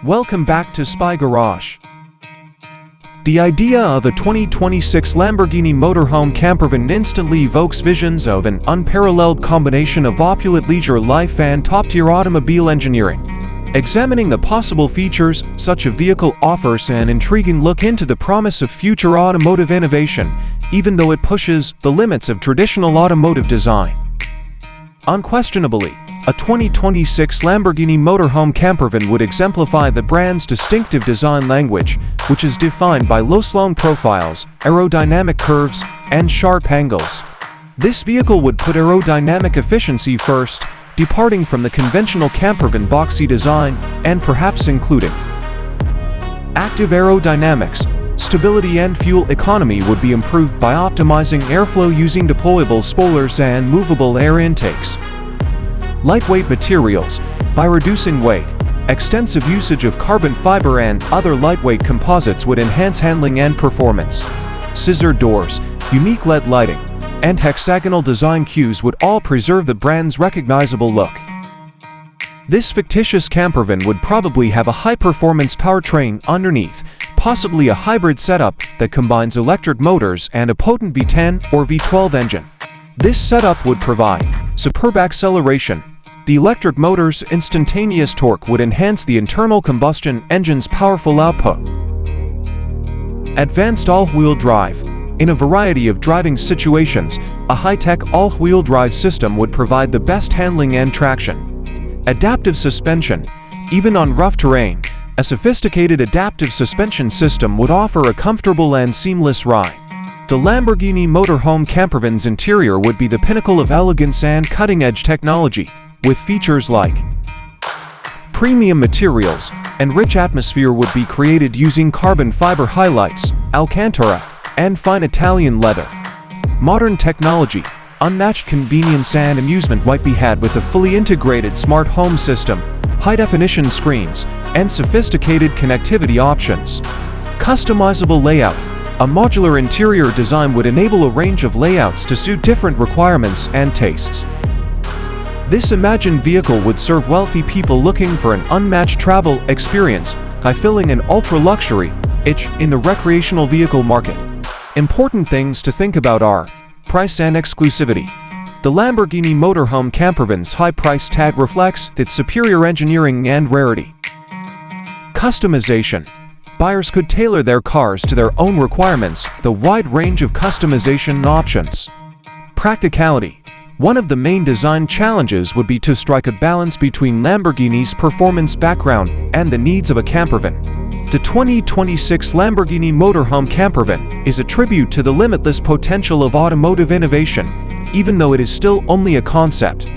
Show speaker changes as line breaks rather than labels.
Welcome back to Spy Garage. The idea of a 2026 Lamborghini Motorhome Campervan instantly evokes visions of an unparalleled combination of opulent leisure life and top-tier automobile engineering. Examining the possible features, such a vehicle offers an intriguing look into the promise of future automotive innovation, even though it pushes the limits of traditional automotive design. Unquestionably, a 2026 Lamborghini Motorhome Campervan would exemplify the brand's distinctive design language, which is defined by low-slung profiles, aerodynamic curves, and sharp angles. This vehicle would put aerodynamic efficiency first, departing from the conventional campervan boxy design, and perhaps including active aerodynamics. Stability and fuel economy would be improved by optimizing airflow using deployable spoilers and movable air intakes. Lightweight materials, by reducing weight, extensive usage of carbon fiber and other lightweight composites would enhance handling and performance. Scissor doors, unique LED lighting, and hexagonal design cues would all preserve the brand's recognizable look. This fictitious campervan would probably have a high-performance powertrain underneath, possibly a hybrid setup that combines electric motors and a potent V10 or V12 engine. This setup would provide superb acceleration. The electric motor's instantaneous torque would enhance the internal combustion engine's powerful output. Advanced all-wheel drive. In a variety of driving situations, a high-tech all-wheel drive system would provide the best handling and traction. Adaptive suspension. Even on rough terrain, a sophisticated adaptive suspension system would offer a comfortable and seamless ride. The Lamborghini Motorhome Campervan's interior would be the pinnacle of elegance and cutting-edge technology, with features like premium materials and rich atmosphere would be created using carbon fiber highlights, Alcantara, and fine Italian leather. Modern technology, unmatched convenience and amusement might be had with a fully integrated smart home system, high-definition screens, and sophisticated connectivity options. Customizable layout. A modular interior design would enable a range of layouts to suit different requirements and tastes. This imagined vehicle would serve wealthy people looking for an unmatched travel experience by filling an ultra-luxury niche in the recreational vehicle market. Important things to think about are price and exclusivity. The Lamborghini Motorhome Campervan's high price tag reflects its superior engineering and rarity. Customization. Buyers could tailor their cars to their own requirements with a wide range of customization options. Practicality. One of the main design challenges would be to strike a balance between Lamborghini's performance background and the needs of a campervan. The 2026 Lamborghini Motorhome Campervan is a tribute to the limitless potential of automotive innovation, even though it is still only a concept.